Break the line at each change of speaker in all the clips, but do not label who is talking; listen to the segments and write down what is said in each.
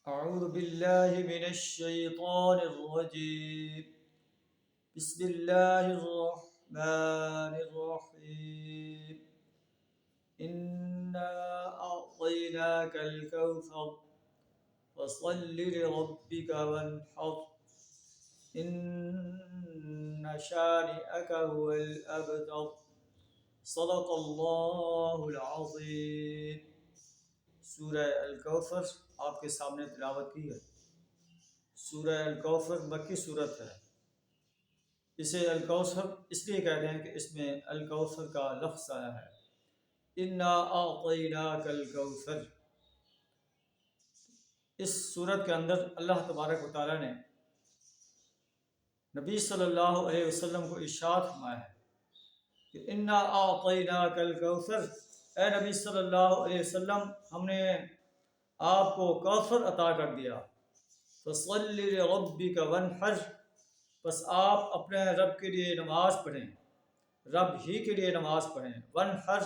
أعوذ بالله من الشيطان الرجيم. بسم الله الرحمن الرحيم. إنا أعطيناك الكوثر فصل لربك وانحر إن شانئك هو الأبتر. صدق الله العظيم. سورہ الکوثر آپ کے سامنے تلاوت کی ہے۔ سورہ الکوثر مکی صورت ہے۔ اسے الکوثر اس لیے کہتے ہیں کہ اس میں الکوثر کا لفظ آیا ہے، انا اعطیناک الکوثر۔ اس صورت کے اندر اللہ تبارک و تعالیٰ نے نبی صلی اللہ علیہ وسلم کو ارشاد فرمایا ہے کہ انا اعطیناک الکوثر، اے نبی صلی اللہ علیہ وسلم، ہم نے آپ کو کوثر عطا کر دیا۔ فصل لربک وانحر، بس آپ اپنے رب کے لیے نماز پڑھیں، رب ہی کے لیے نماز پڑھیں۔ وانحر،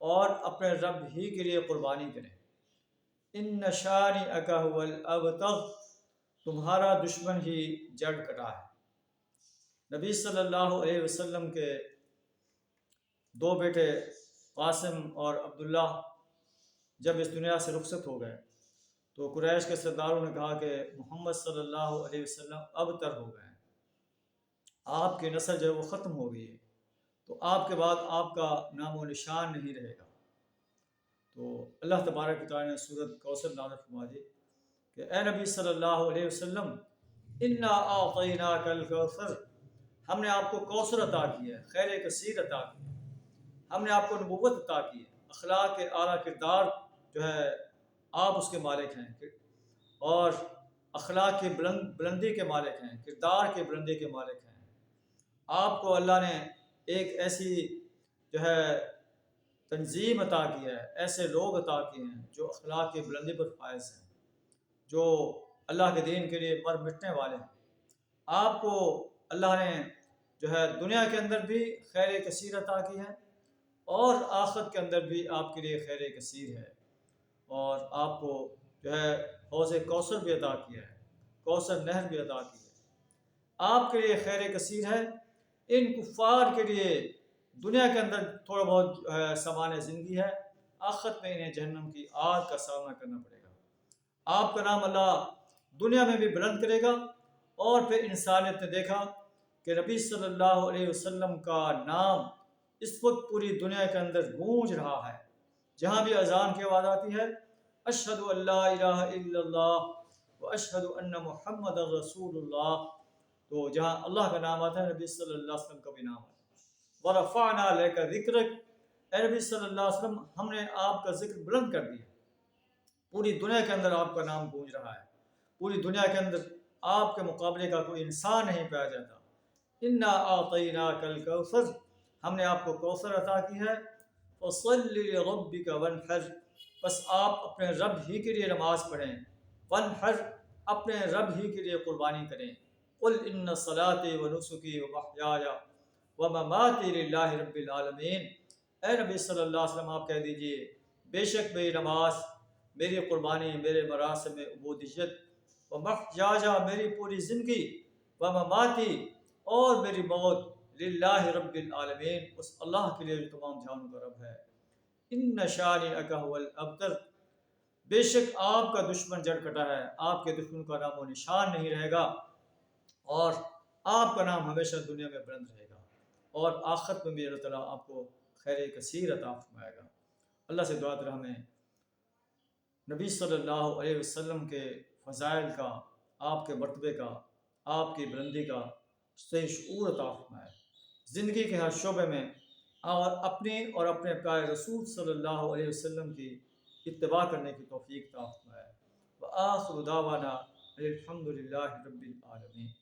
اور اپنے رب ہی کے لیے قربانی کریں۔ ان شانئک ھو الابتر، تمہارا دشمن ہی جڑ کٹا ہے۔ نبی صلی اللہ علیہ وسلم کے دو بیٹے قاسم اور عبداللہ جب اس دنیا سے رخصت ہو گئے تو قریش کے سرداروں نے کہا کہ محمد صلی اللہ علیہ وسلم ابتر ہو گئے ہیں، آپ کی نسل جو ہے وہ ختم ہو گئی ہے، تو آپ کے بعد آپ کا نام و نشان نہیں رہے گا۔ تو اللہ تبارک و تعالیٰ نے سورۃ کوثر نازل فرما دی کہ اے نبی صلی اللہ علیہ وسلم، انا اعطیناک الکوثر، ہم نے آپ کو کوثر عطا کیا ہے، خیر کثیر عطا کی ہے۔ ہم نے آپ کو نبوت عطا کی ہے، اخلاق کے اعلیٰ کردار جو ہے آپ اس کے مالک ہیں، اور اخلاق کی بلندی کے مالک ہیں، کردار کے بلندی کے مالک ہیں۔ آپ کو اللہ نے ایک ایسی جو ہے تنظیم عطا کی ہے، ایسے لوگ عطا کیے ہیں جو اخلاق کی بلندی پر فائز ہیں، جو اللہ کے دین کے لیے مر مٹنے والے ہیں۔ آپ کو اللہ نے جو ہے دنیا کے اندر بھی خیر کثیر عطا کی ہے، اور آخرت کے اندر بھی آپ کے لیے خیر کثیر ہے، اور آپ کو جو ہے حوض کوثر بھی عطا کیا ہے، کوثر نہر بھی عطا کی ہے۔ آپ کے لیے خیر کثیر ہے۔ ان کفار کے لیے دنیا کے اندر تھوڑا بہت جو ہے سامان زندگی ہے، آخرت میں انہیں جہنم کی آگ کا سامنا کرنا پڑے گا۔ آپ کا نام اللہ دنیا میں بھی بلند کرے گا، اور پھر انسانیت نے دیکھا کہ نبی صلی اللہ علیہ وسلم کا نام اس وقت پوری دنیا کے اندر گونج رہا ہے۔ جہاں بھی اذان کی آواز آتی ہے، اشہد ان لا الہ الا اللہ و اشہد ان محمد رسول اللہ، تو جہاں اللہ کا نام آتا ہے نبی صلی اللہ علیہ وسلم کا بھی نام آتا ہے۔ وَرَفَعْنَا لَكَ ذِكْرَكَ، اے نبی صلی اللہ علیہ وسلم، ہم نے آپ کا ذکر بلند کر دیا۔ پوری دنیا کے اندر آپ کا نام گونج رہا ہے، پوری دنیا کے اندر آپ کے مقابلے کا کوئی انسان نہیں پایا جاتا۔ انا اعطیناک الکوثر، ہم نے آپ کو کوثر عطا کی ہے۔ فصل لربک وانحر، بس آپ اپنے رب ہی کے لیے نماز پڑھیں۔ وانحر، اپنے رب ہی کے لیے قربانی کریں۔ قل ان صلاتي ونسكي ومحیاي ومماتي للہ رب العالمین، اے نبی صلی اللہ علیہ وسلم آپ کہہ دیجئے، بے شک میری نماز، میری قربانی، میرے مراسم عبودیت، ومحیاي، میری پوری زندگی، ومماتی، اور میری موت، للہ رب العالمین، اس اللہ کے لیے جو تمام جہانوں کا رب ہے۔ ان شانئک ھو الابتر، بے شک آپ کا دشمن جڑ کٹا ہے، آپ کے دشمن کا نام و نشان نہیں رہے گا، اور آپ کا نام ہمیشہ دنیا میں بلند رہے گا، اور آخرت میں بھی اللہ تعالیٰ آپ کو خیر کثیر عطا فرمائے گا۔ اللہ سے دعا کریں ہمیں نبی صلی اللہ علیہ وسلم کے فضائل کا، آپ کے مرتبے کا، آپ کی بلندی کا صحیح شعور عطا فرمائے، زندگی کے ہر شعبے میں، اور اپنی اور اپنے پیارے رسول صلی اللہ علیہ وسلم کی اتباع کرنے کی توفیق عطا فرمائے۔ وآخر دعوانا الحمد للہ رب العالمین۔